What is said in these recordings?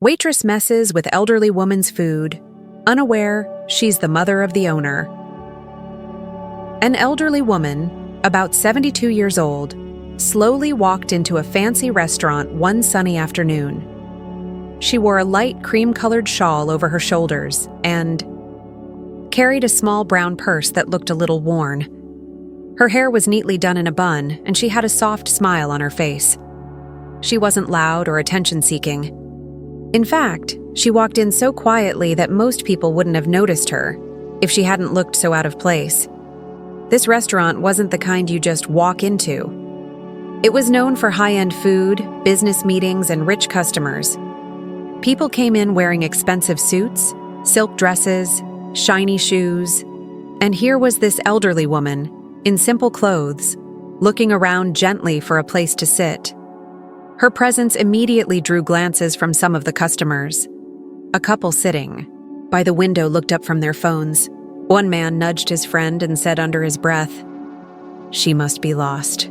Waitress messes with elderly woman's food, unaware she's the mother of the owner. An elderly woman, about 72 years old, slowly walked into a fancy restaurant one sunny afternoon. She wore a light cream-colored shawl over her shoulders and carried a small brown purse that looked a little worn. Her hair was neatly done in a bun, and she had a soft smile on her face. She wasn't loud or attention-seeking. In fact, she walked in so quietly that most people wouldn't have noticed her if she hadn't looked so out of place. This restaurant wasn't the kind you just walk into. It was known for high-end food, business meetings, and rich customers. People came in wearing expensive suits, silk dresses, shiny shoes, and here was this elderly woman, in simple clothes, looking around gently for a place to sit. Her presence immediately drew glances from some of the customers. A couple sitting by the window looked up from their phones. One man nudged his friend and said under his breath, "She must be lost."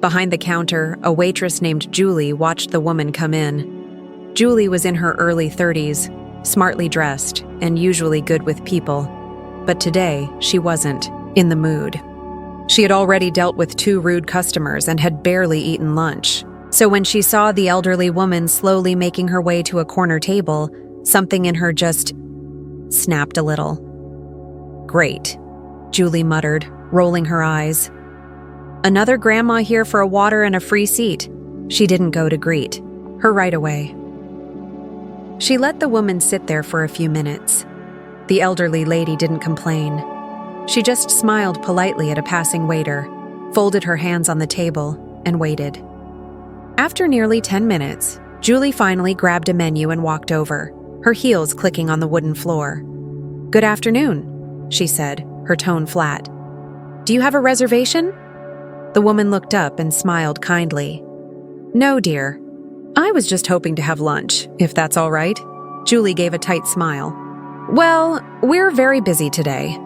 Behind the counter, a waitress named Julie watched the woman come in. Julie was in her early 30s, smartly dressed, and usually good with people. But today, she wasn't in the mood. She had already dealt with 2 rude customers and had barely eaten lunch. So when she saw the elderly woman slowly making her way to a corner table, something in her just snapped a little. "Great," Julie muttered, rolling her eyes. "Another grandma here for a water and a free seat." She didn't go to greet her right away. She let the woman sit there for a few minutes. The elderly lady didn't complain. She just smiled politely at a passing waiter, folded her hands on the table, and waited. After nearly 10 minutes, Julie finally grabbed a menu and walked over, her heels clicking on the wooden floor. "Good afternoon," she said, her tone flat. "Do you have a reservation?" The woman looked up and smiled kindly. "No, dear. I was just hoping to have lunch, if that's all right." Julie gave a tight smile. "Well, we're very busy today.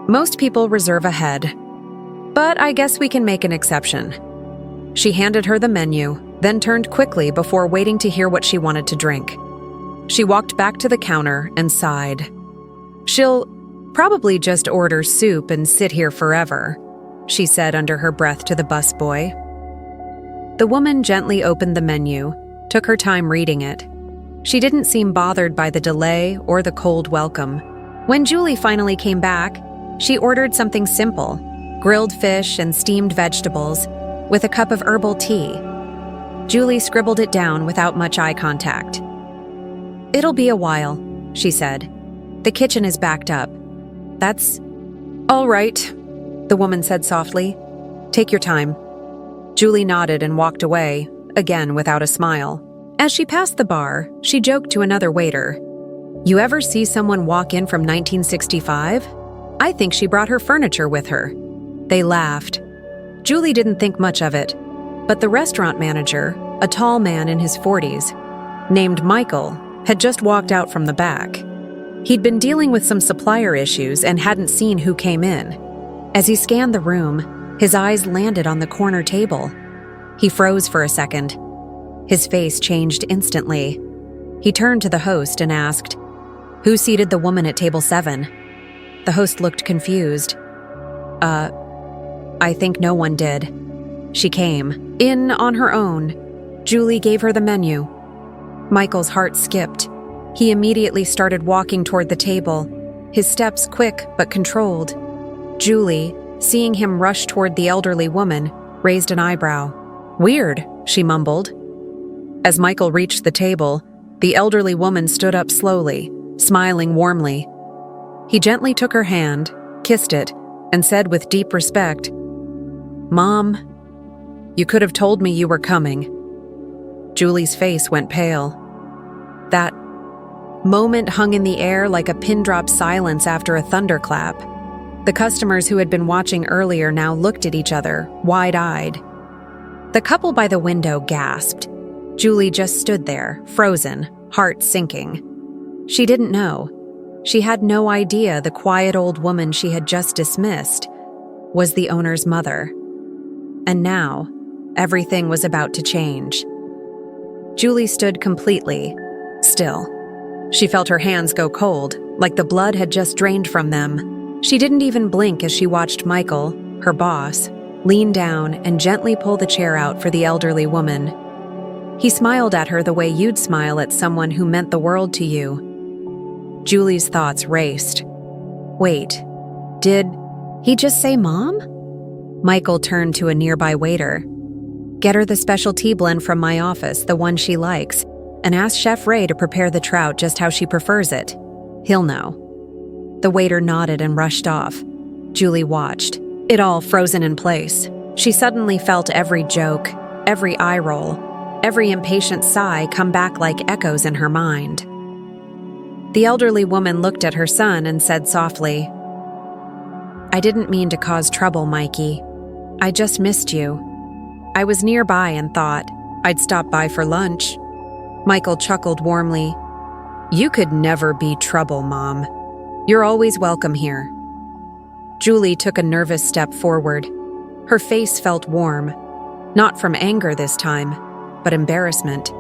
Most people reserve ahead. But I guess we can make an exception." She handed her the menu, then turned quickly before waiting to hear what she wanted to drink. She walked back to the counter and sighed. "She'll probably just order soup and sit here forever," she said under her breath to the busboy. The woman gently opened the menu, took her time reading it. She didn't seem bothered by the delay or the cold welcome. When Julie finally came back, she ordered something simple, grilled fish and steamed vegetables, with a cup of herbal tea. Julie scribbled it down without much eye contact. "It'll be a while," she said. "The kitchen is backed up." "That's all right," the woman said softly. "Take your time." Julie nodded and walked away, again without a smile. As she passed the bar, she joked to another waiter, "You ever see someone walk in from 1965? I think she brought her furniture with her." They laughed. Julie didn't think much of it, but the restaurant manager, a tall man in his 40s, named Michael, had just walked out from the back. He'd been dealing with some supplier issues and hadn't seen who came in. As he scanned the room, his eyes landed on the corner table. He froze for a second. His face changed instantly. He turned to the host and asked, "Who seated the woman at table 7? The host looked confused. I think no one did. She came in on her own." Julie gave her the menu. Michael's heart skipped. He immediately started walking toward the table, his steps quick but controlled. Julie, seeing him rush toward the elderly woman, raised an eyebrow. "Weird," she mumbled. As Michael reached the table, the elderly woman stood up slowly, smiling warmly. He gently took her hand, kissed it, and said with deep respect, "Mom, you could have told me you were coming." Julie's face went pale. That moment hung in the air like a pin-drop silence after a thunderclap. The customers who had been watching earlier now looked at each other, wide-eyed. The couple by the window gasped. Julie just stood there, frozen, heart sinking. She didn't know. She had no idea the quiet old woman she had just dismissed was the owner's mother. And now, everything was about to change. Julie stood completely, Still, she felt her hands go cold, like the blood had just drained from them. She didn't even blink as she watched Michael, her boss, lean down and gently pull the chair out for the elderly woman. He smiled at her the way you'd smile at someone who meant the world to you. Julie's thoughts raced. Wait, did he just say Mom? Michael turned to a nearby waiter. Get her the special tea blend from my office, the one she likes, and ask Chef Ray to prepare the trout just how she prefers it. He'll know. The waiter nodded and rushed off. Julie watched, it all frozen in place. She suddenly felt every joke, every eye roll, every impatient sigh come back like echoes in her mind. The elderly woman looked at her son and said softly, I didn't mean to cause trouble, Mikey. I just missed you. I was nearby and thought I'd stop by for lunch. Michael chuckled warmly. You could never be trouble, Mom. You're always welcome here. Julie took a nervous step forward. Her face felt warm, not from anger this time, but embarrassment.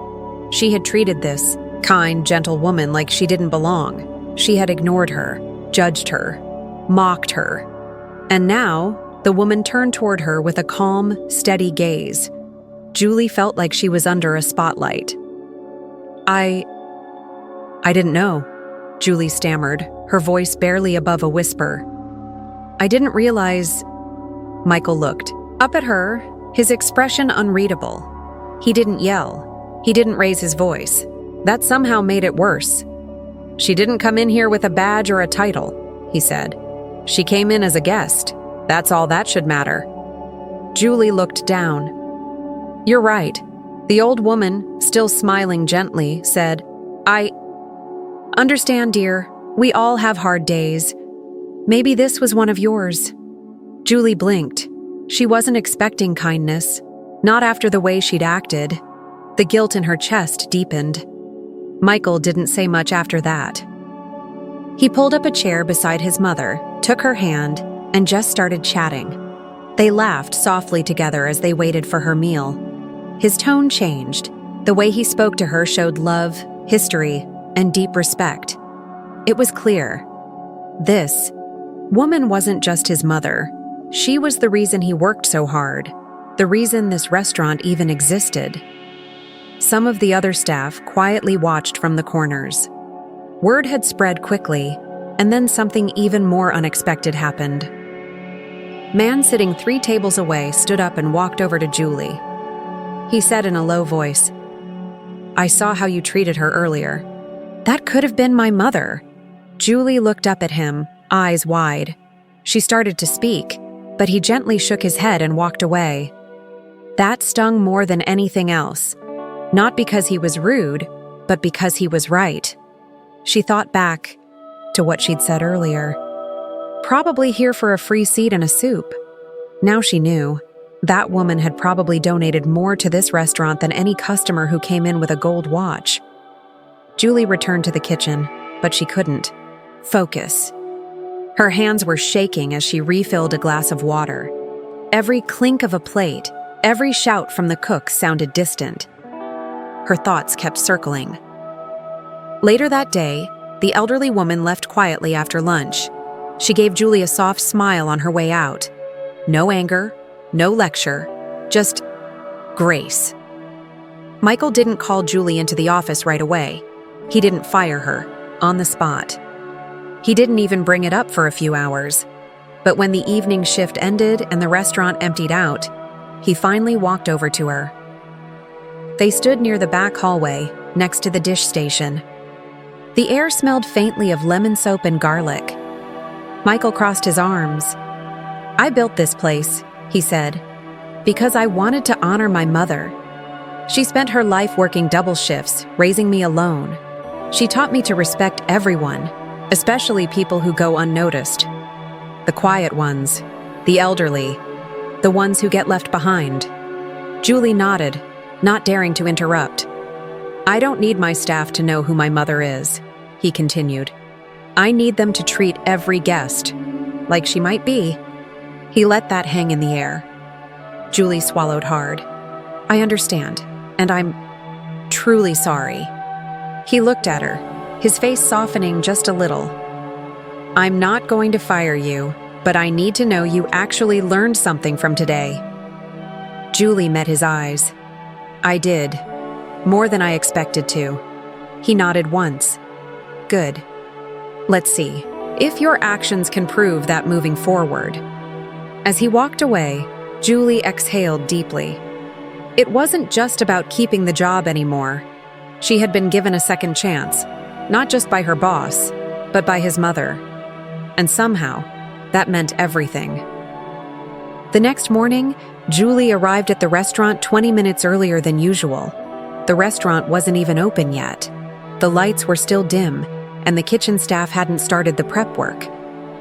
She had treated this kind, gentle woman like she didn't belong. She had ignored her, judged her, mocked her. And now, the woman turned toward her with a calm, steady gaze. Julie felt like she was under a spotlight. I didn't know, Julie stammered, her voice barely above a whisper. I didn't realize. Michael looked up at her, his expression unreadable. He didn't yell. He didn't raise his voice. That somehow made it worse. She didn't come in here with a badge or a title, he said. She came in as a guest. That's all that should matter. Julie looked down. You're right. The old woman, still smiling gently, said, I understand, dear. We all have hard days. Maybe this was one of yours. Julie blinked. She wasn't expecting kindness, not after the way she'd acted. The guilt in her chest deepened. Michael didn't say much after that. He pulled up a chair beside his mother, took her hand, and just started chatting. They laughed softly together as they waited for her meal. His tone changed. The way he spoke to her showed love, history, and deep respect. It was clear. This woman wasn't just his mother. She was the reason he worked so hard, the reason this restaurant even existed. Some of the other staff quietly watched from the corners. Word had spread quickly, and then something even more unexpected happened. Man sitting 3 tables away stood up and walked over to Julie. He said in a low voice, I saw how you treated her earlier. That could have been my mother. Julie looked up at him, eyes wide. She started to speak, but he gently shook his head and walked away. That stung more than anything else. Not because he was rude, but because he was right. She thought back to what she'd said earlier. Probably here for a free seat and a soup. Now she knew. That woman had probably donated more to this restaurant than any customer who came in with a gold watch. Julie returned to the kitchen, but she couldn't focus. Her hands were shaking as she refilled a glass of water. Every clink of a plate, every shout from the cook sounded distant. Her thoughts kept circling. Later that day, the elderly woman left quietly after lunch. She gave Julie a soft smile on her way out. No anger, no lecture, just grace. Michael didn't call Julie into the office right away. He didn't fire her, on the spot. He didn't even bring it up for a few hours. But when the evening shift ended and the restaurant emptied out, he finally walked over to her. They stood near the back hallway, next to the dish station. The air smelled faintly of lemon soap and garlic. Michael crossed his arms. I built this place, he said, because I wanted to honor my mother. She spent her life working double shifts, raising me alone. She taught me to respect everyone, especially people who go unnoticed. The quiet ones, the elderly, the ones who get left behind. Julie nodded, not daring to interrupt. I don't need my staff to know who my mother is, he continued. I need them to treat every guest like she might be. He let that hang in the air. Julie swallowed hard. I understand, and I'm truly sorry. He looked at her, his face softening just a little. I'm not going to fire you, but I need to know you actually learned something from today. Julie met his eyes. I did. More than I expected to. He nodded once. Good. Let's see if your actions can prove that moving forward. As he walked away, Julie exhaled deeply. It wasn't just about keeping the job anymore. She had been given a second chance, not just by her boss, but by his mother. And somehow, that meant everything. The next morning, Julie arrived at the restaurant 20 minutes earlier than usual. The restaurant wasn't even open yet. The lights were still dim, and the kitchen staff hadn't started the prep work.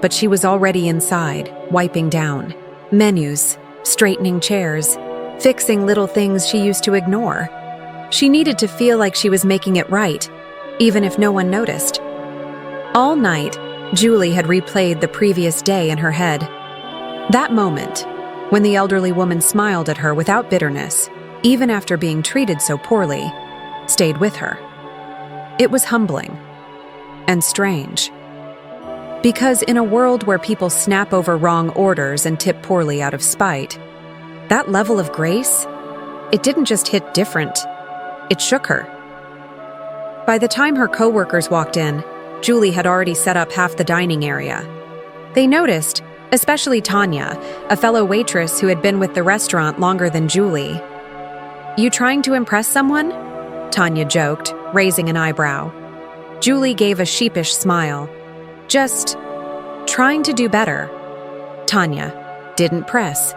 But she was already inside, wiping down. Menus, straightening chairs, fixing little things she used to ignore. She needed to feel like she was making it right, even if no one noticed. All night, Julie had replayed the previous day in her head. That moment, when the elderly woman smiled at her without bitterness, even after being treated so poorly, stayed with her. It was humbling and strange. Because in a world where people snap over wrong orders and tip poorly out of spite, that level of grace, it didn't just hit different, it shook her. By the time her coworkers walked in, Julie had already set up half the dining area. They noticed, especially Tanya, a fellow waitress who had been with the restaurant longer than Julie. You trying to impress someone? Tanya joked, raising an eyebrow. Julie gave a sheepish smile. Just trying to do better. Tanya didn't press.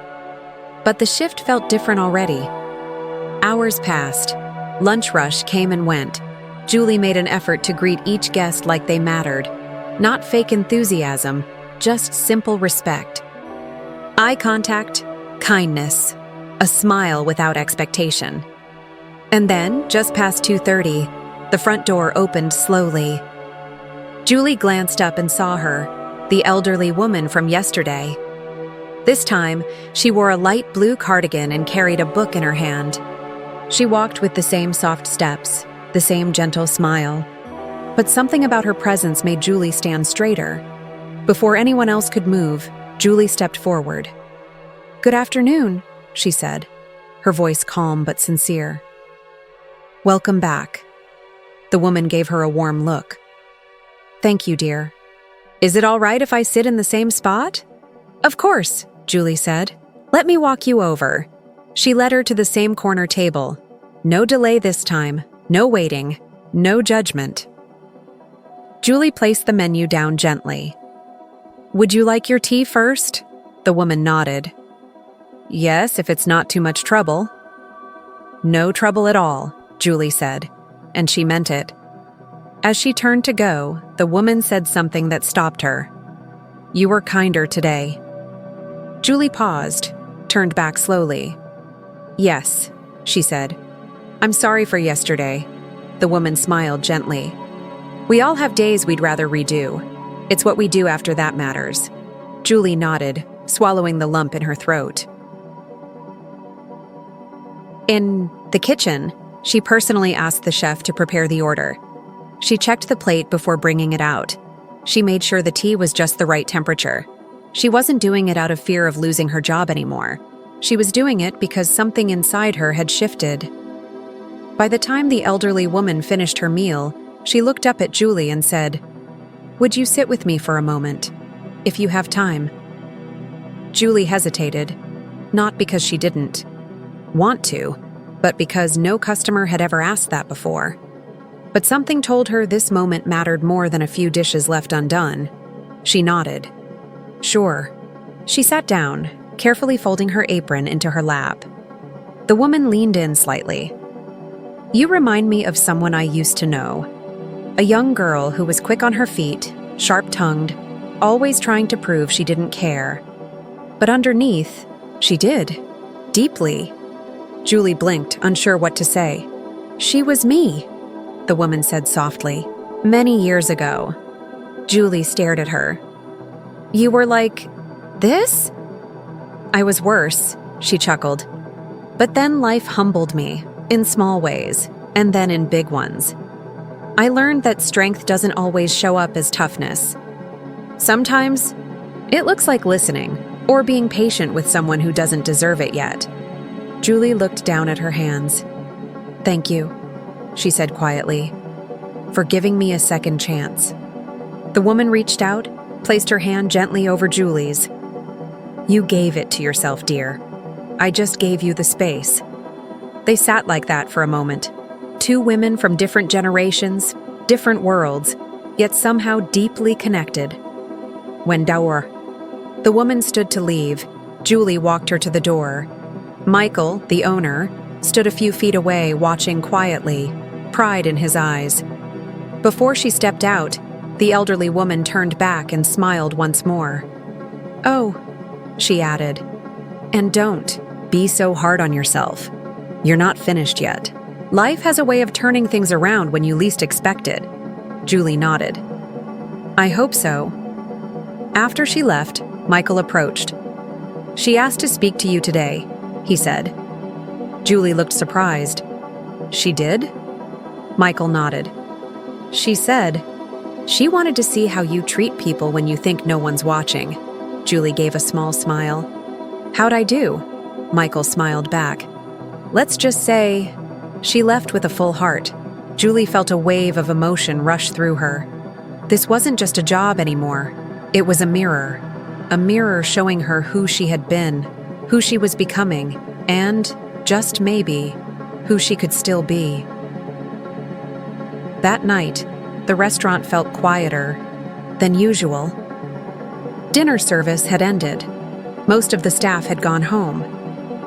But the shift felt different already. Hours passed. Lunch rush came and went. Julie made an effort to greet each guest like they mattered. Not fake enthusiasm, just simple respect. Eye contact, kindness, a smile without expectation. And then, just past 2:30, the front door opened slowly. Julie glanced up and saw her, the elderly woman from yesterday. This time, she wore a light blue cardigan and carried a book in her hand. She walked with the same soft steps, the same gentle smile. But something about her presence made Julie stand straighter. Before anyone else could move, Julie stepped forward. "Good afternoon," she said, her voice calm but sincere. "Welcome back." The woman gave her a warm look. "Thank you, dear. Is it all right if I sit in the same spot?" "Of course," Julie said. "Let me walk you over." She led her to the same corner table. No delay this time, no waiting, no judgment. Julie placed the menu down gently. "Would you like your tea first?" The woman nodded. "Yes, if it's not too much trouble." "No trouble at all," Julie said, and she meant it. As she turned to go, the woman said something that stopped her. "You were kinder today." Julie paused, turned back slowly. "Yes," she said. "I'm sorry for yesterday." The woman smiled gently. "We all have days we'd rather redo. It's what we do after that matters." Julie nodded, swallowing the lump in her throat. In the kitchen, she personally asked the chef to prepare the order. She checked the plate before bringing it out. She made sure the tea was just the right temperature. She wasn't doing it out of fear of losing her job anymore. She was doing it because something inside her had shifted. By the time the elderly woman finished her meal, she looked up at Julie and said, "Would you sit with me for a moment, if you have time?" Julie hesitated, not because she didn't want to, but because no customer had ever asked that before. But something told her this moment mattered more than a few dishes left undone. She nodded. "Sure." She sat down, carefully folding her apron into her lap. The woman leaned in slightly. "You remind me of someone I used to know. A young girl who was quick on her feet, sharp-tongued, always trying to prove she didn't care. But underneath, she did. Deeply." Julie blinked, unsure what to say. "She was me," the woman said softly. "Many years ago." Julie stared at her. "You were like this?" "I was worse," she chuckled. "But then life humbled me, in small ways, and then in big ones." I learned that strength doesn't always show up as toughness. Sometimes, it looks like listening or being patient with someone who doesn't deserve it yet. Julie looked down at her hands. "Thank you," she said quietly, "for giving me a second chance." The woman reached out, placed her hand gently over Julie's. "You gave it to yourself, dear. I just gave you the space." They sat like that for a moment. Two women from different generations, different worlds, yet somehow deeply connected. When Daur. The woman stood to leave. Julie walked her to the door. Michael, the owner, stood a few feet away, watching quietly, pride in his eyes. Before she stepped out, the elderly woman turned back and smiled once more. "Oh," she added, "and don't be so hard on yourself. You're not finished yet. Life has a way of turning things around when you least expect it." Julie nodded. "I hope so." After she left, Michael approached. "She asked to speak to you today," he said. Julie looked surprised. "She did?" Michael nodded. "She said she wanted to see how you treat people when you think no one's watching." Julie gave a small smile. "How'd I do?" Michael smiled back. "Let's just say she left with a full heart." Julie felt a wave of emotion rush through her. This wasn't just a job anymore. It was a mirror showing her who she had been, who she was becoming, and, just maybe, who she could still be. That night, the restaurant felt quieter than usual. Dinner service had ended. Most of the staff had gone home.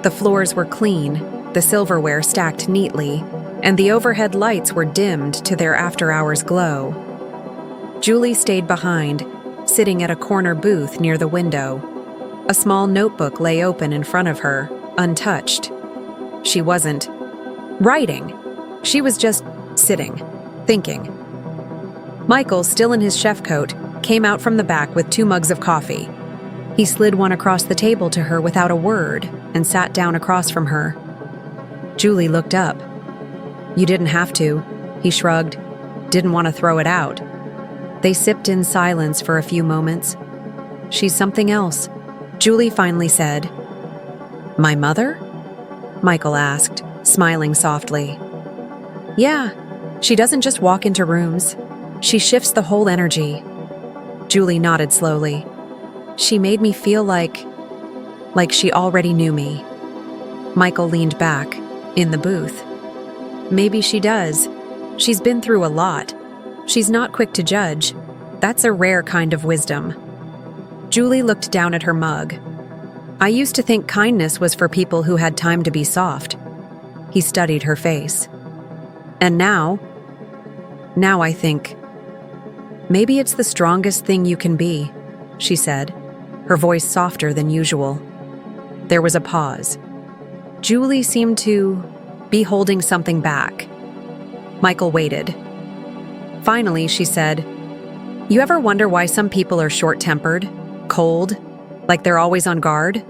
The floors were clean, the silverware stacked neatly, and the overhead lights were dimmed to their after-hours glow. Julie stayed behind, sitting at a corner booth near the window. A small notebook lay open in front of her, untouched. She wasn't writing. She was just sitting, thinking. Michael, still in his chef coat, came out from the back with 2 mugs of coffee. He slid one across the table to her without a word and sat down across from her. Julie looked up. "You didn't have to," he shrugged. "Didn't want to throw it out." They sipped in silence for a few moments. "She's something else," Julie finally said. "My mother?" Michael asked, smiling softly. "Yeah, she doesn't just walk into rooms. She shifts the whole energy." Julie nodded slowly. "She made me feel like she already knew me." Michael leaned back, in the booth. "Maybe she does. She's been through a lot. She's not quick to judge. That's a rare kind of wisdom." Julie looked down at her mug. "I used to think kindness was for people who had time to be soft." He studied her face. "And now I think maybe it's the strongest thing you can be," she said, her voice softer than usual. There was a pause. Julie seemed to be holding something back. Michael waited. Finally, she said, "You ever wonder why some people are short-tempered, cold, like they're always on guard?"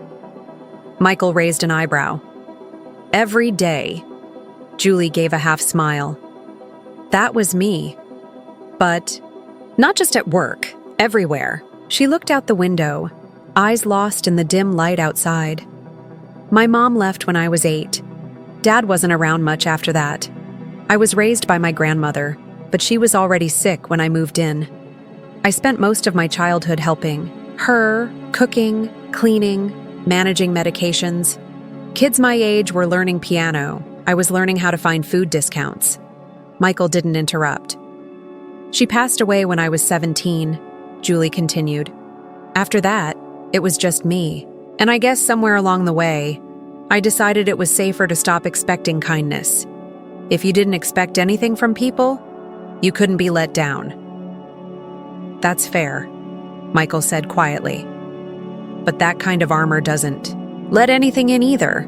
Michael raised an eyebrow. "Every day." Julie gave a half smile. "That was me. But not just at work, everywhere." She looked out the window, eyes lost in the dim light outside. "My mom left when I was 8. Dad wasn't around much after that. I was raised by my grandmother, but she was already sick when I moved in. I spent most of my childhood helping her, cooking, cleaning, managing medications. Kids my age were learning piano. I was learning how to find food discounts." Michael didn't interrupt. "She passed away when I was 17, Julie continued. "After that, it was just me. And I guess somewhere along the way, I decided it was safer to stop expecting kindness. If you didn't expect anything from people, you couldn't be let down." "That's fair," Michael said quietly. "But that kind of armor doesn't let anything in either."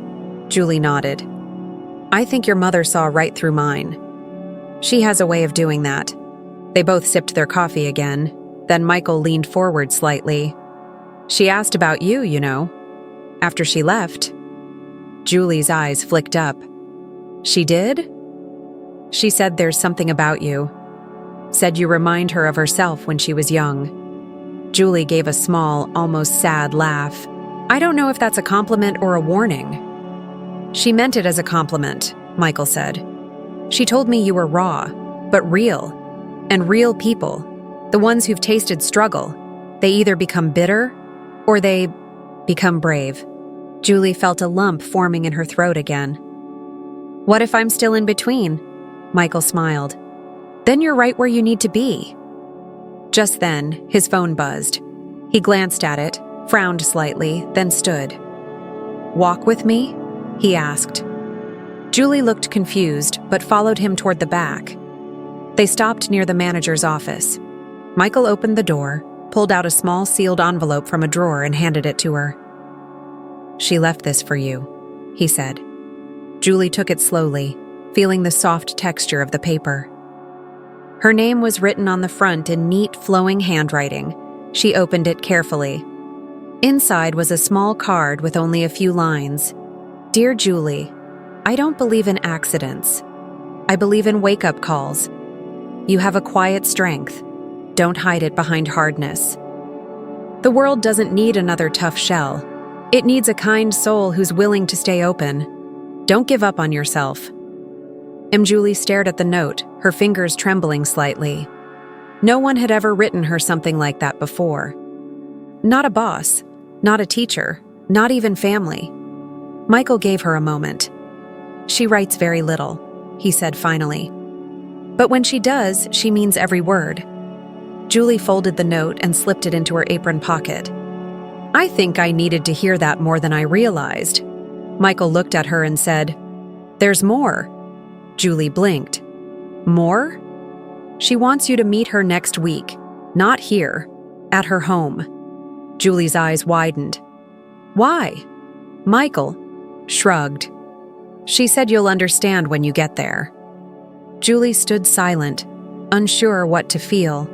Julie nodded. "I think your mother saw right through mine. She has a way of doing that." They both sipped their coffee again. Then Michael leaned forward slightly. "She asked about you, you know, after she left." Julie's eyes flicked up. "She did?" "She said there's something about you. Said you remind her of herself when she was young. Julie gave a small, almost sad laugh. I don't know if that's a compliment or a warning. She meant it as a compliment, Michael said. She told me you were raw, but real. And real people, the ones who've tasted struggle, they either become bitter or they become brave. Julie felt a lump forming in her throat again. What if I'm still in between? Michael smiled. Then you're right where you need to be. Just then, his phone buzzed. He glanced at it, frowned slightly, then stood. Walk with me? He asked. Julie looked confused, but followed him toward the back. They stopped near the manager's office. Michael opened the door, pulled out a small sealed envelope from a drawer and handed it to her. She left this for you, he said. Julie took it slowly, feeling the soft texture of the paper. Her name was written on the front in neat, flowing handwriting. She opened it carefully. Inside was a small card with only a few lines. Dear Julie, I don't believe in accidents. I believe in wake-up calls. You have a quiet strength. Don't hide it behind hardness. The world doesn't need another tough shell. It needs a kind soul who's willing to stay open. Don't give up on yourself. Julie stared at the note, her fingers trembling slightly. No one had ever written her something like that before. Not a boss, not a teacher, not even family. Michael gave her a moment. She writes very little, he said finally. But when she does, she means every word. Julie folded the note and slipped it into her apron pocket. I think I needed to hear that more than I realized. Michael looked at her and said, There's more. Julie blinked. More? She wants you to meet her next week. Not here. At her home. Julie's eyes widened. Why? Michael shrugged. She said you'll understand when you get there. Julie stood silent, unsure what to feel.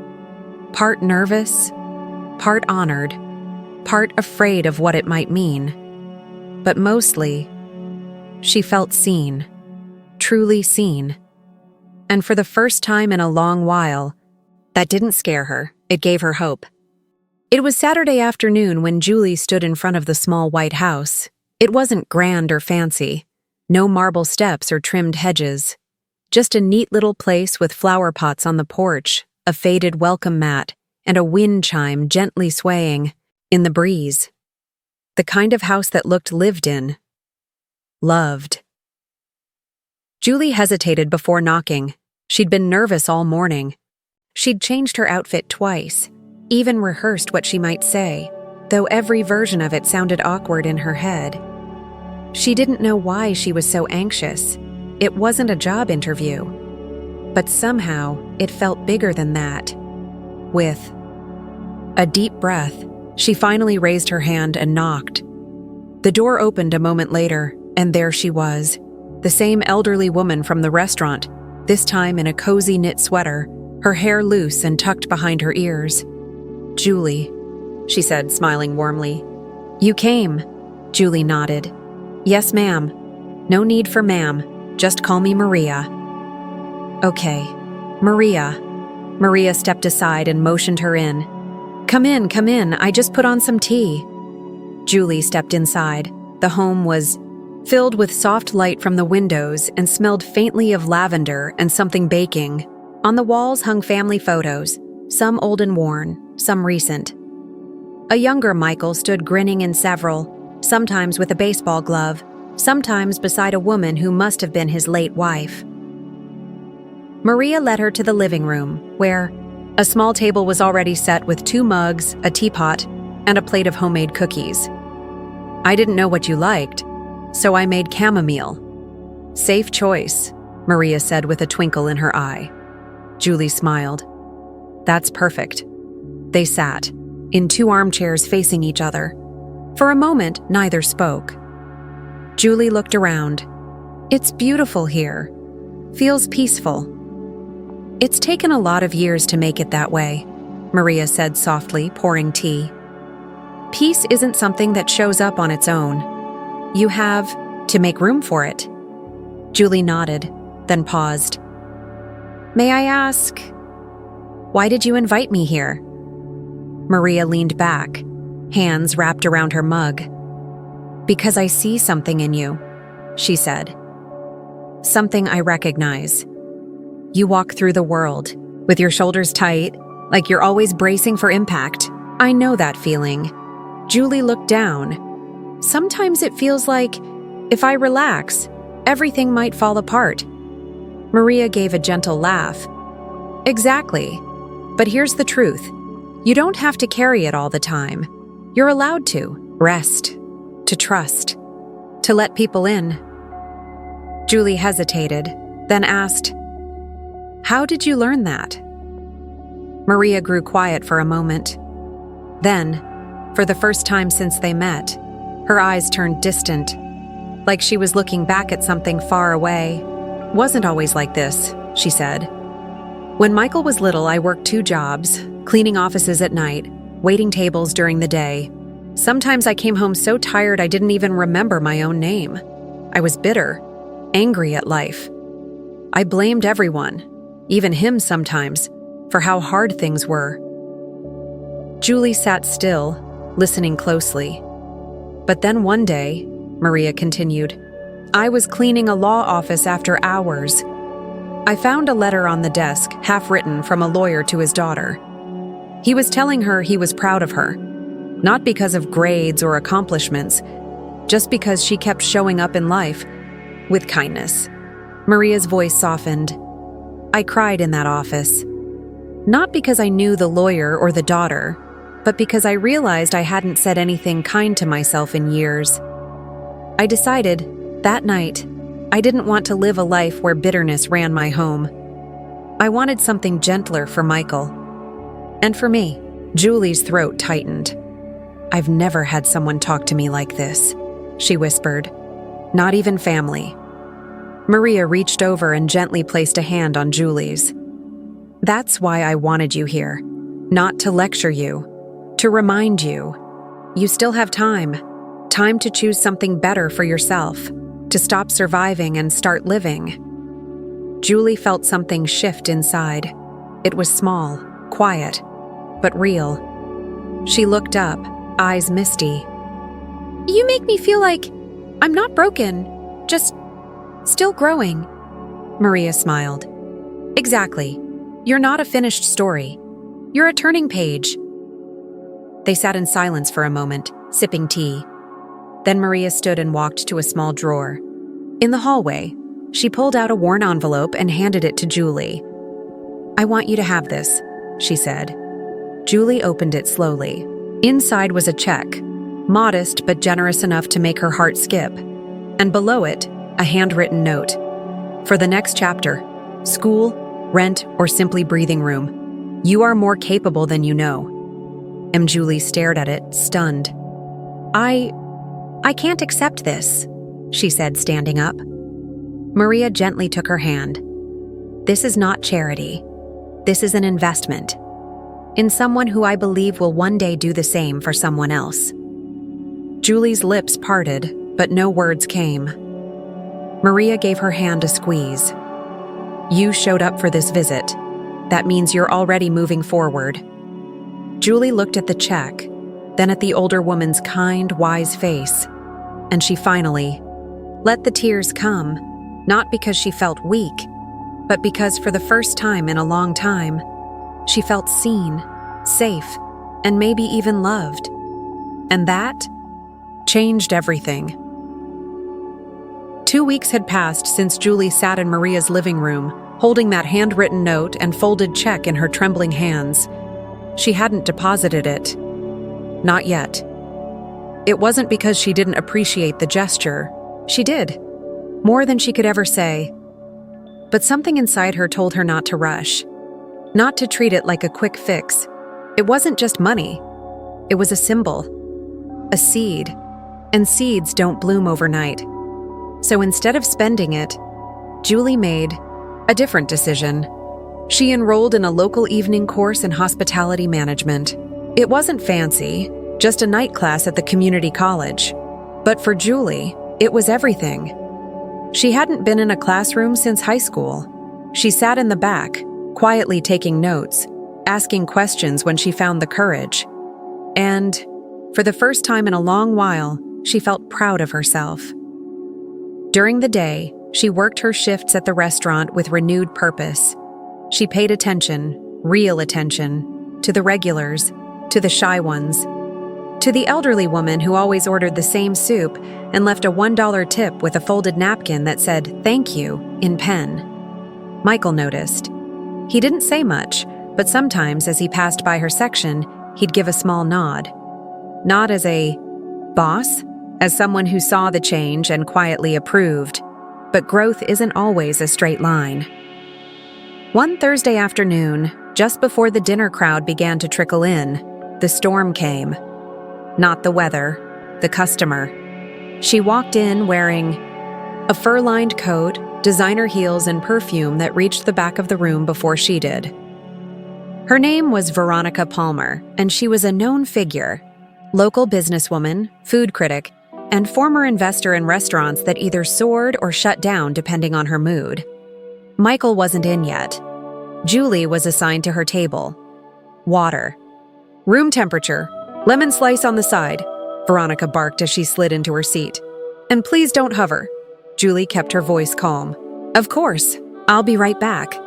Part nervous, part honored, part afraid of what it might mean. But mostly, she felt seen. Truly seen. And for the first time in a long while, that didn't scare her, it gave her hope. It was Saturday afternoon when Julie stood in front of the small white house. It wasn't grand or fancy, no marble steps or trimmed hedges, just a neat little place with flower pots on the porch, a faded welcome mat, and a wind chime gently swaying in the breeze. The kind of house that looked lived in, loved. Julie hesitated before knocking. She'd been nervous all morning. She'd changed her outfit twice, even rehearsed what she might say, though every version of it sounded awkward in her head. She didn't know why she was so anxious. It wasn't a job interview. But somehow, it felt bigger than that. With a deep breath, she finally raised her hand and knocked. The door opened a moment later, and there she was. The same elderly woman from the restaurant, this time in a cozy knit sweater, her hair loose and tucked behind her ears. Julie, she said, smiling warmly. You came. Julie nodded. Yes, ma'am. No need for ma'am. Just call me Maria. Okay. Maria. Maria stepped aside and motioned her in. Come in. I just put on some tea. Julie stepped inside. The home was filled with soft light from the windows and smelled faintly of lavender and something baking. On the walls hung family photos, some old and worn, some recent. A younger Michael stood grinning in several, sometimes with a baseball glove, sometimes beside a woman who must have been his late wife. Maria led her to the living room, where a small table was already set with 2 mugs, a teapot, and a plate of homemade cookies. I didn't know what you liked, so I made chamomile. Safe choice, Maria said with a twinkle in her eye. Julie smiled. That's perfect. They sat, in 2 armchairs facing each other. For a moment, neither spoke. Julie looked around. It's beautiful here. Feels peaceful. It's taken a lot of years to make it that way, Maria said softly, pouring tea. Peace isn't something that shows up on its own. You have to make room for it. Julie nodded, then paused. May I ask, Why did you invite me here?" Maria leaned back, hands wrapped around her mug. "Because I see something in you," she said. "Something I recognize. You walk through the world, with your shoulders tight, like you're always bracing for impact. I know that feeling." Julie looked down. "Sometimes it feels like, if I relax, everything might fall apart." Maria gave a gentle laugh. "Exactly. But here's the truth. You don't have to carry it all the time. You're allowed to rest, to trust, to let people in." Julie hesitated, then asked, "How did you learn that?" Maria grew quiet for a moment. Then, for the first time since they met, her eyes turned distant, like she was looking back at something far away. "Wasn't always like this," she said. "When Michael was little, I worked 2 jobs, cleaning offices at night, waiting tables during the day. Sometimes I came home so tired I didn't even remember my own name. I was bitter, angry at life. I blamed everyone, even him sometimes, for how hard things were." Julie sat still, listening closely. "But then one day," Maria continued, "I was cleaning a law office after hours. I found a letter on the desk, half-written, from a lawyer to his daughter. He was telling her he was proud of her, not because of grades or accomplishments, just because she kept showing up in life with kindness." Maria's voice softened. "I cried in that office. Not because I knew the lawyer or the daughter, but because I realized I hadn't said anything kind to myself in years. I decided, that night, I didn't want to live a life where bitterness ran my home. I wanted something gentler for Michael. And for me." Julie's throat tightened. "I've never had someone talk to me like this," she whispered. "Not even family." Maria reached over and gently placed a hand on Julie's. "That's why I wanted you here. Not to lecture you. To remind you. You still have time. Time to choose something better for yourself. To stop surviving and start living." Julie felt something shift inside. It was small, quiet, but real. She looked up, eyes misty. "You make me feel like I'm not broken, just still growing." Maria smiled. "Exactly. You're not a finished story. You're a turning page." They sat in silence for a moment, sipping tea. Then Maria stood and walked to a small drawer. In the hallway, she pulled out a worn envelope and handed it to Julie. "I want you to have this," she said. Julie opened it slowly. Inside was a check, modest but generous enough to make her heart skip. And below it, a handwritten note. "For the next chapter, school, rent, or simply breathing room, you are more capable than you know." And Julie stared at it, stunned. I can't accept this," she said, standing up. Maria gently took her hand. "This is not charity. This is an investment. In someone who I believe will one day do the same for someone else." Julie's lips parted, but no words came. Maria gave her hand a squeeze. "You showed up for this visit. That means you're already moving forward." Julie looked at the check, then at the older woman's kind, wise face, and she finally let the tears come, not because she felt weak, but because for the first time in a long time, she felt seen, safe, and maybe even loved. And that changed everything. 2 weeks had passed since Julie sat in Maria's living room, holding that handwritten note and folded check in her trembling hands. She hadn't deposited it. Not yet. It wasn't because she didn't appreciate the gesture. She did, more than she could ever say. But something inside her told her not to rush, not to treat it like a quick fix. It wasn't just money. It was a symbol, a seed, and seeds don't bloom overnight. So instead of spending it, Julie made a different decision. She enrolled in a local evening course in hospitality management. It wasn't fancy, just a night class at the community college. But for Julie, it was everything. She hadn't been in a classroom since high school. She sat in the back, quietly taking notes, asking questions when she found the courage. And, for the first time in a long while, she felt proud of herself. During the day, she worked her shifts at the restaurant with renewed purpose. She paid attention, real attention, to the regulars, to the shy ones, to the elderly woman who always ordered the same soup and left a $1 tip with a folded napkin that said, "Thank you," in pen. Michael noticed. He didn't say much, but sometimes as he passed by her section, he'd give a small nod. Not as a boss, as someone who saw the change and quietly approved. But growth isn't always a straight line. One Thursday afternoon, just before the dinner crowd began to trickle in, the storm came. Not the weather, the customer. She walked in wearing a fur-lined coat, designer heels, and perfume that reached the back of the room before she did. Her name was Veronica Palmer, and she was a known figure, local businesswoman, food critic, and former investor in restaurants that either soared or shut down depending on her mood. Michael wasn't in yet. Julie was assigned to her table. Water. "Room temperature. Lemon slice on the side," Veronica barked as she slid into her seat. "And please don't hover." Julie kept her voice calm. "Of course. I'll be right back."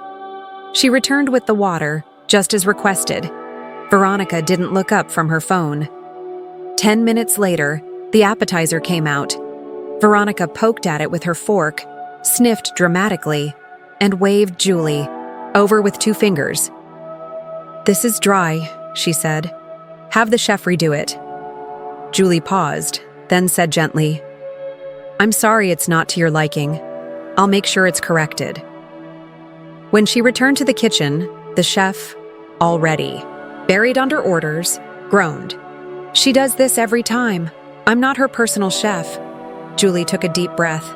She returned with the water, just as requested. Veronica didn't look up from her phone. 10 minutes later, the appetizer came out. Veronica poked at it with her fork, sniffed dramatically, and waved Julie over with 2 fingers. "This is dry," she said. "Have the chef redo it." Julie paused, then said gently, "I'm sorry it's not to your liking. I'll make sure it's corrected." When she returned to the kitchen, the chef, already buried under orders, groaned. "She does this every time. I'm not her personal chef." Julie took a deep breath.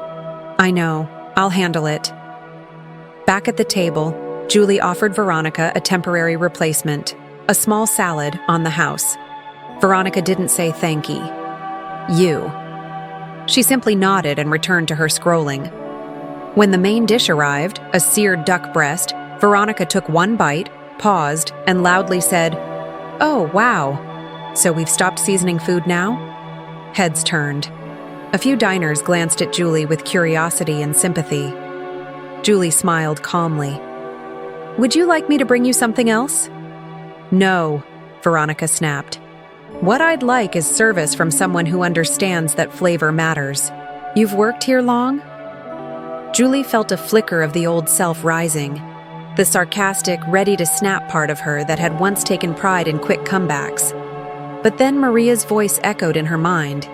"I know. I'll handle it." Back at the table, Julie offered Veronica a temporary replacement, a small salad on the house. Veronica didn't say thank you. She simply nodded and returned to her scrolling. When the main dish arrived, a seared duck breast, Veronica took one bite, paused, and loudly said, "Oh, wow. So we've stopped seasoning food now?" Heads turned. A few diners glanced at Julie with curiosity and sympathy. Julie smiled calmly. "Would you like me to bring you something else?" "No," Veronica snapped. "What I'd like is service from someone who understands that flavor matters. You've worked here long?" Julie felt a flicker of the old self rising, the sarcastic, ready-to-snap part of her that had once taken pride in quick comebacks. But then Maria's voice echoed in her mind.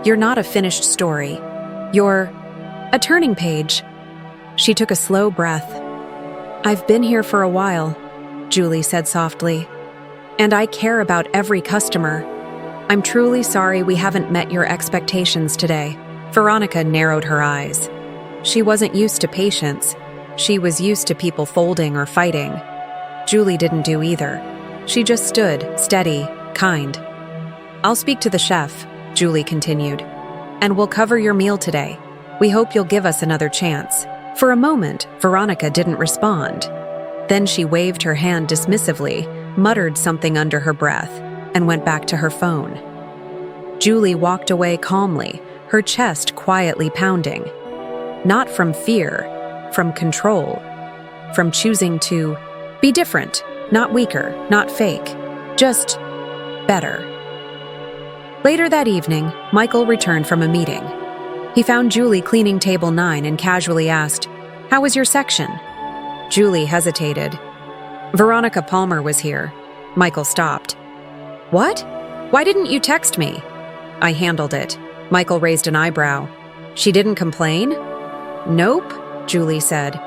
"You're not a finished story. You're a turning page." She took a slow breath. "I've been here for a while," Julie said softly, "and I care about every customer. I'm truly sorry we haven't met your expectations today." Veronica narrowed her eyes. She wasn't used to patience. She was used to people folding or fighting. Julie didn't do either. She just stood, steady, kind. "I'll speak to the chef," Julie continued, "and we'll cover your meal today. We hope you'll give us another chance." For a moment, Veronica didn't respond. Then she waved her hand dismissively, muttered something under her breath, and went back to her phone. Julie walked away calmly, her chest quietly pounding. Not from fear, from control, from choosing to be different, not weaker, not fake, just better. Later that evening, Michael returned from a meeting. He found Julie cleaning table 9 and casually asked, "How was your section?" Julie hesitated. "Veronica Palmer was here." Michael stopped. "What? Why didn't you text me?" "I handled it." Michael raised an eyebrow. "She didn't complain?" "Nope," Julie said.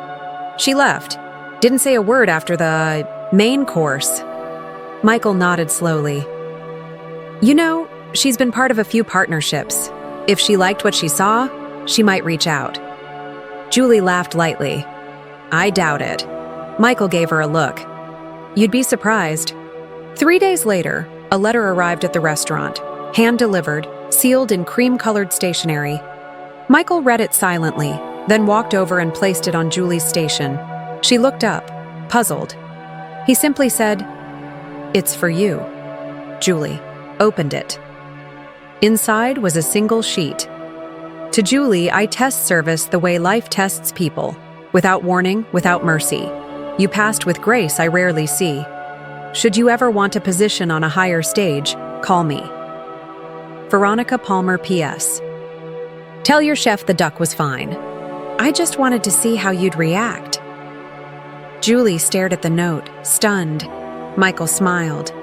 "She left. Didn't say a word after the main course." Michael nodded slowly. "You know, she's been part of a few partnerships. If she liked what she saw, she might reach out." Julie laughed lightly. "I doubt it." Michael gave her a look. "You'd be surprised." 3 days later, a letter arrived at the restaurant, hand-delivered, sealed in cream-colored stationery. Michael read it silently, then walked over and placed it on Julie's station. She looked up, puzzled. He simply said, "It's for you." Julie opened it. Inside was a single sheet. To Julie, I test service the way life tests people, without warning, without mercy. You passed with grace I rarely see. Should you ever want a position on a higher stage, call me. Veronica Palmer P.S. Tell your chef the duck was fine. I just wanted to see how you'd react. Julie stared at the note, stunned. Michael smiled.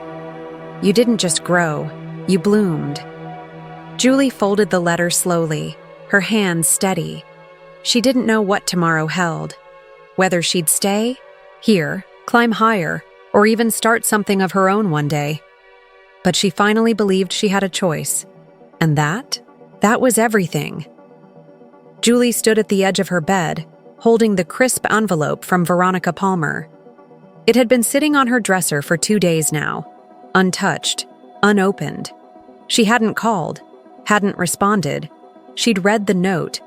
You didn't just grow, you bloomed. Julie folded the letter slowly, her hands steady. She didn't know what tomorrow held. Whether she'd stay, here, climb higher, or even start something of her own one day. But she finally believed she had a choice. And that was everything. Julie stood at the edge of her bed, holding the crisp envelope from Veronica Palmer. It had been sitting on her dresser for 2 days now, untouched, unopened. She hadn't called, hadn't responded. She'd read the note,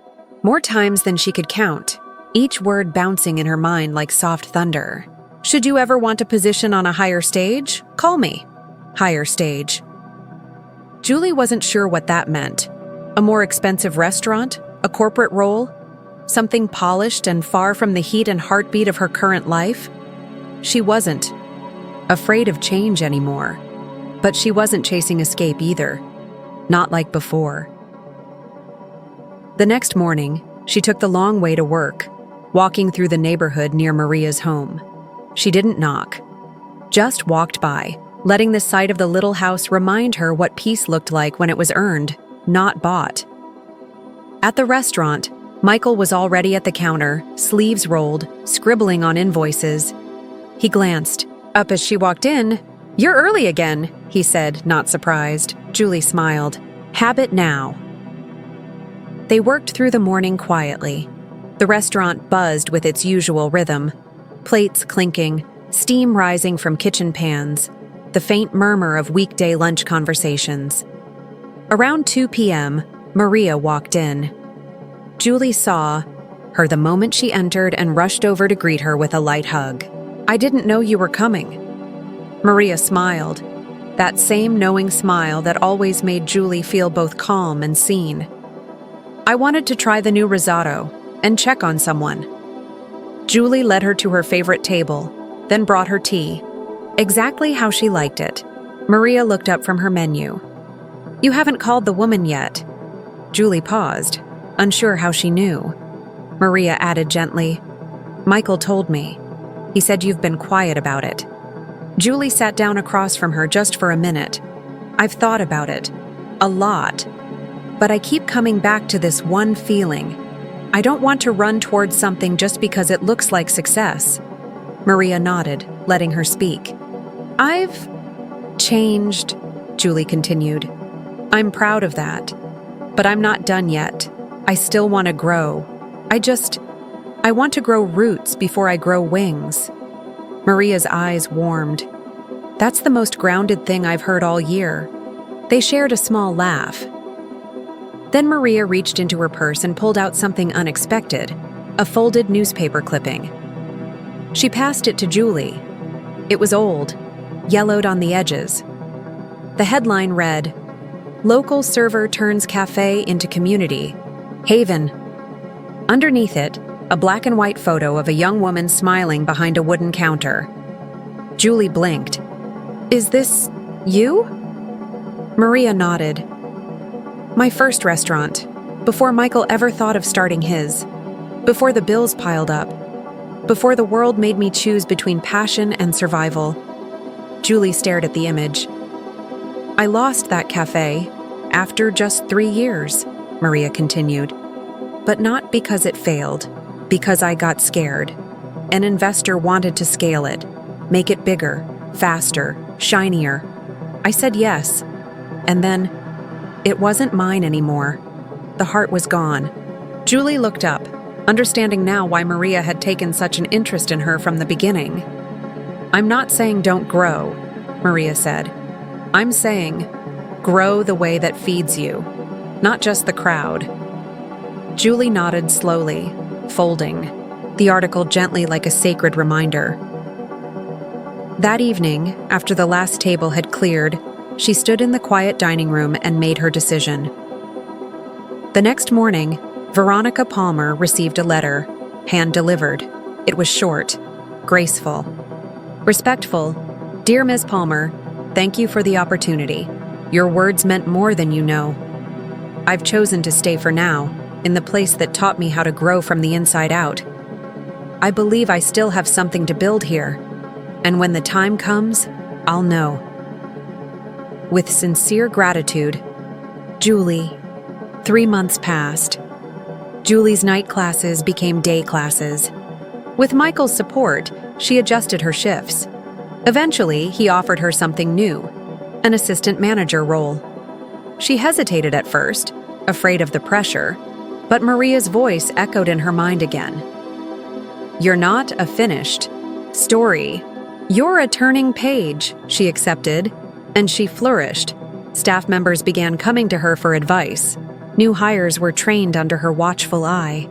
more times than she could count, each word bouncing in her mind like soft thunder. Should you ever want a position on a higher stage, call me. Higher stage. Julie wasn't sure what that meant. A more expensive restaurant? A corporate role? Something polished and far from the heat and heartbeat of her current life? She wasn't afraid of change anymore. But she wasn't chasing escape either. Not like before. The next morning, she took the long way to work, walking through the neighborhood near Maria's home. She didn't knock, just walked by, letting the sight of the little house remind her what peace looked like when it was earned, not bought. At the restaurant, Michael was already at the counter, sleeves rolled, scribbling on invoices. He glanced up as she walked in. "You're early again," he said, not surprised. Julie smiled. "Habit now." They worked through the morning quietly. The restaurant buzzed with its usual rhythm. Plates clinking, steam rising from kitchen pans, the faint murmur of weekday lunch conversations. Around 2 p.m., Maria walked in. Julie saw her the moment she entered and rushed over to greet her with a light hug. "I didn't know you were coming." Maria smiled, that same knowing smile that always made Julie feel both calm and seen. "I wanted to try the new risotto and check on someone." Julie led her to her favorite table, then brought her tea, exactly how she liked it. Maria looked up from her menu. "You haven't called the woman yet." Julie paused, unsure how she knew. Maria added gently, "Michael told me. He said you've been quiet about it." Julie sat down across from her just for a minute. "I've thought about it. A lot. But I keep coming back to this one feeling. I don't want to run towards something just because it looks like success." Maria nodded, letting her speak. "I've changed," Julie continued. "I'm proud of that. But I'm not done yet. I still want to grow. I want to grow roots before I grow wings." Maria's eyes warmed. "That's the most grounded thing I've heard all year." They shared a small laugh. Then Maria reached into her purse and pulled out something unexpected, a folded newspaper clipping. She passed it to Julie. It was old, yellowed on the edges. The headline read, "Local server turns cafe into community. Haven." Underneath it, a black and white photo of a young woman smiling behind a wooden counter. Julie blinked. "Is this you?" Maria nodded. "My first restaurant, before Michael ever thought of starting his, before the bills piled up, before the world made me choose between passion and survival." Julie stared at the image. "I lost that cafe after just 3 years," Maria continued. "But not because it failed, because I got scared. An investor wanted to scale it, make it bigger, faster, shinier. I said yes. And then, it wasn't mine anymore. The heart was gone." Julie looked up, understanding now why Maria had taken such an interest in her from the beginning. "I'm not saying don't grow," Maria said. "I'm saying grow the way that feeds you, not just the crowd." Julie nodded slowly, folding the article gently like a sacred reminder. That evening, after the last table had cleared, she stood in the quiet dining room and made her decision. The next morning, Veronica Palmer received a letter, hand-delivered. It was short, graceful, respectful. Dear Ms. Palmer, thank you for the opportunity. Your words meant more than you know. I've chosen to stay for now, in the place that taught me how to grow from the inside out. I believe I still have something to build here, and when the time comes, I'll know. With sincere gratitude, Julie. 3 months passed. Julie's night classes became day classes. With Michael's support, she adjusted her shifts. Eventually, he offered her something new, an assistant manager role. She hesitated at first, afraid of the pressure, but Maria's voice echoed in her mind again. You're not a finished story. You're a turning page, she accepted, and she flourished. Staff members began coming to her for advice. New hires were trained under her watchful eye.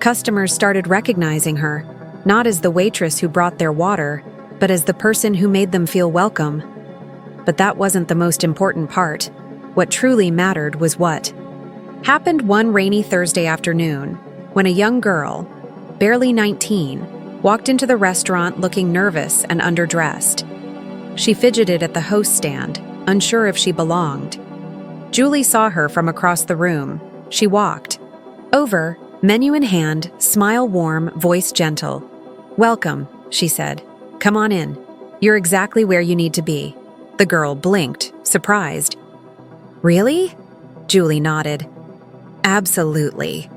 Customers started recognizing her, not as the waitress who brought their water, but as the person who made them feel welcome. But that wasn't the most important part. What truly mattered was what happened one rainy Thursday afternoon, when a young girl, barely 19, walked into the restaurant looking nervous and underdressed. She fidgeted at the host stand, unsure if she belonged. Julie saw her from across the room. She walked over, menu in hand, smile warm, voice gentle. Welcome, she said. Come on in. You're exactly where you need to be. The girl blinked, surprised. Really? Julie nodded. Absolutely.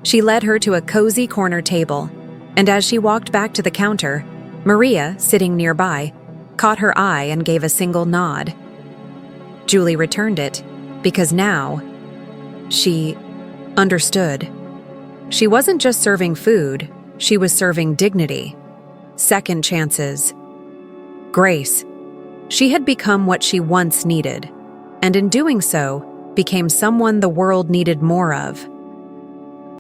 She led her to a cozy corner table, and as she walked back to the counter, Maria, sitting nearby, caught her eye and gave a single nod. Julie returned it, because now she understood. She wasn't just serving food, she was serving dignity, second chances, grace. She had become what she once needed, and in doing so, became someone the world needed more of.